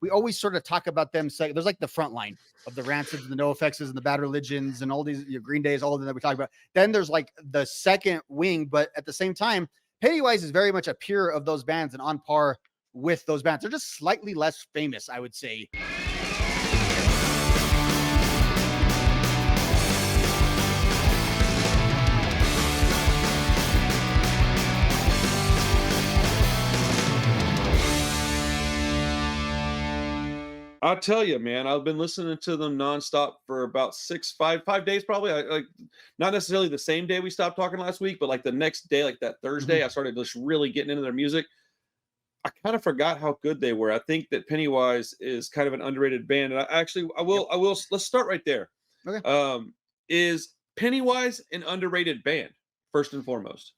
we always sort of talk about them. There's like the front line of the Rancids and the NoFXs and the Bad Religions and all these Green Days, all of them that we talk about. Then there's like the second wing, but at the same time, Pennywise is very much a peer of those bands and on par with those bands. They're just slightly less famous, I would say. I'll tell you, man, I've been listening to them nonstop for about 5 days, probably. Like not necessarily the same day we stopped talking last week, but like the next day, like that Thursday, I started just really getting into their music. I kind of forgot how good they were. I think that Pennywise is kind of an underrated band. And I will, let's start right there. Okay. Is Pennywise an underrated band, first and foremost?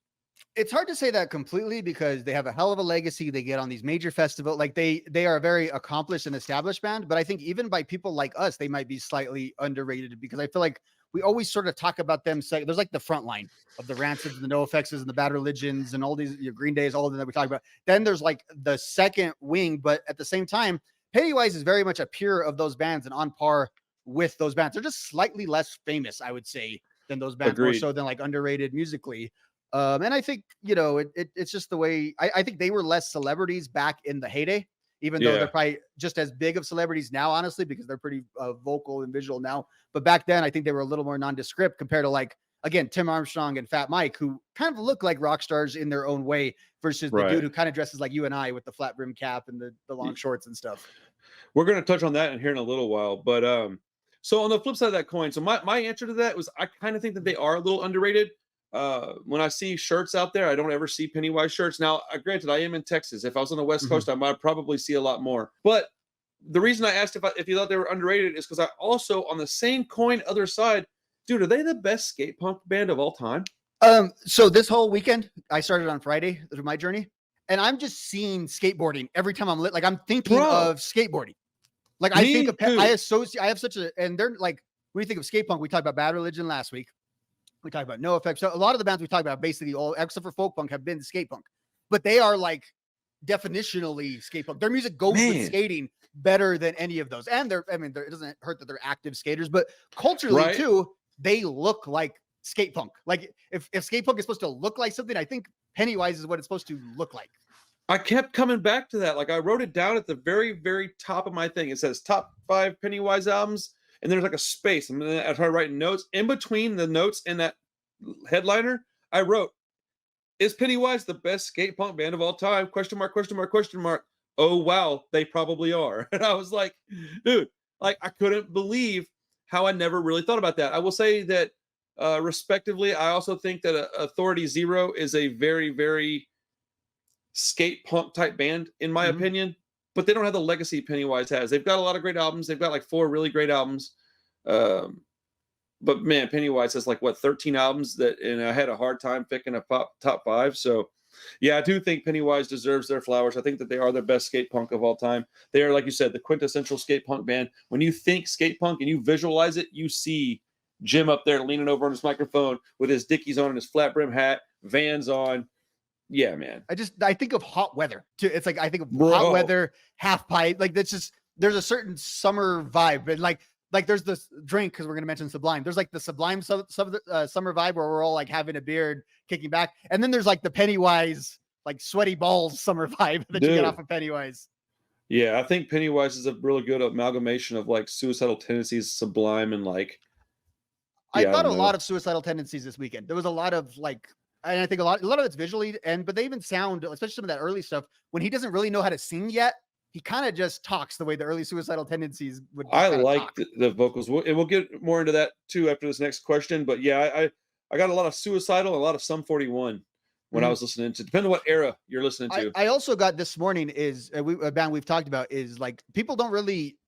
It's hard to say that completely because they have a hell of a legacy. They get on these major festivals. Like they are a very accomplished and established band, but I think even by people like us, they might be slightly underrated because I feel like we always sort of talk about them. There's like the front line of the Rancids and the NoFXs and the Bad Religions and all these Green Days, all of them that we talk about. Then there's like the second wing, but at the same time, Pennywise is very much a peer of those bands and on par with those bands. They're just slightly less famous, I would say, than those bands, more so than like underrated musically. And I think, it's just the way I think they were less celebrities back in the heyday, even though they're probably just as big of celebrities now, honestly, because they're pretty vocal and visual now. But back then, I think they were a little more nondescript compared to like, again, Tim Armstrong and Fat Mike, who kind of look like rock stars in their own way versus the dude who kind of dresses like you and I with the flat brim cap and the long shorts and stuff. We're going to touch on that in here in a little while. But so on the flip side of that coin, so my answer to that was I kind of think that they are a little underrated. When I see shirts out there, I don't ever see Pennywise shirts. Now, granted, I am in Texas. If I was on the West Coast, I might probably see a lot more. But the reason I asked if you thought they were underrated is because I also, on the same coin, other side, dude, are they the best skate punk band of all time? So this whole weekend, I started on Friday through my journey, and I'm just seeing skateboarding every time I'm lit. Like I'm thinking of skateboarding. Like I think of, I have such a, and they're like, when you think of skate punk, we talked about Bad Religion last week. We talked about NoFX. So a lot of the bands we talked about, basically all except for folk punk, have been skate punk, but they are like definitionally skate punk. Their music goes with skating better than any of those. And it doesn't hurt that they're active skaters, but culturally too, they look like skate punk. Like if skate punk is supposed to look like something, I think Pennywise is what it's supposed to look like. I kept coming back to that. Like I wrote it down at the very, very top of my thing. It says top 5 Pennywise albums. And there's like a space. And then I started writing notes. In between the notes and that headliner, I wrote, is Pennywise the best skate punk band of all time? Question mark, question mark, question mark. Oh, wow, they probably are. And I was like, dude, like I couldn't believe how I never really thought about that. I will say that respectively, I also think that Authority Zero is a very, very skate punk type band, in my opinion. But they don't have the legacy Pennywise has. They've got a lot of great albums. They've got like 4 really great albums. But man, Pennywise has like 13 albums and I had a hard time picking a top 5. So yeah, I do think Pennywise deserves their flowers. I think that they are the best skate punk of all time. They are, like you said, the quintessential skate punk band. When you think skate punk and you visualize it, you see Jim up there leaning over on his microphone with his Dickies on and his flat brim hat, Vans on. Yeah, man. I think of Hot Weather too. It's like I think of Hot Weather, Half Pipe. Like that's just there's a certain summer vibe, and like there's this drink because we're gonna mention Sublime. There's like the Sublime summer vibe where we're all like having a beer, kicking back, and then there's like the Pennywise like sweaty balls summer vibe that you get off of Pennywise. Yeah, I think Pennywise is a really good amalgamation of like Suicidal Tendencies, Sublime, and like. I thought a lot of Suicidal Tendencies this weekend. There was a lot of like. And I think a lot of it's visually, but they even sound, especially some of that early stuff, when he doesn't really know how to sing yet, he kind of just talks the way the early Suicidal Tendencies would. I like the vocals, and we'll get more into that too after this next question. But yeah, I got a lot of Suicidal and a lot of Sum 41 when I was listening to, depending on what era you're listening to. I also got this morning is a band we've talked about is like people don't really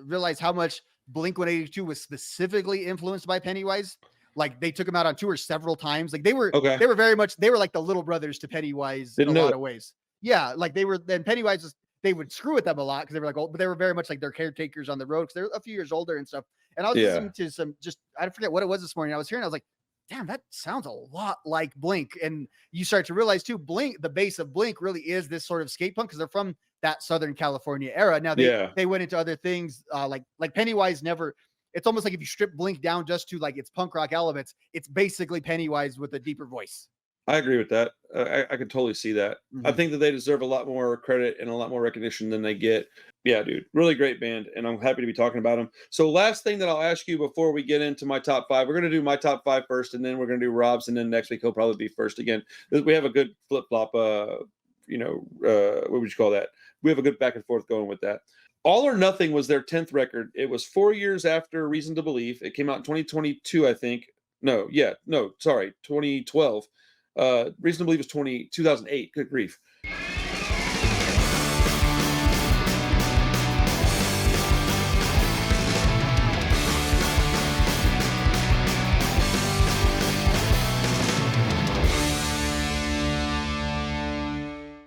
realize how much Blink-182 was specifically influenced by Pennywise. Like they took him out on tour several times. Like they were very much, they were like the little brothers to Pennywise in a lot of ways. Yeah. Like then Pennywise they would screw with them a lot because they were like, but they were very much like their caretakers on the road because they're a few years older and stuff. And I was listening to I forget what it was this morning. I was hearing, I was like, damn, that sounds a lot like Blink. And you start to realize too, Blink, the base of Blink really is this sort of skate punk because they're from that Southern California era. Now they went into other things, like Pennywise never. It's almost like if you strip Blink down just to like its punk rock elements, it's basically Pennywise with a deeper voice. I agree with that. I can totally see that. I Mhm. think that they deserve a lot more credit and a lot more recognition than they get. Yeah, dude, really great band, and I'm happy to be talking about them. So, last thing that I'll ask you before we get into my top five, we're going to do my top five first, and then we're going to do Rob's, and then next week he'll probably be first again. We have a good flip flop. What would you call that? We have a good back and forth going with that. All or Nothing was their 10th record. It was 4 years after Reason to Believe. It came out in 2022, I think. Sorry, 2012. Reason to Believe was 2008. Good grief.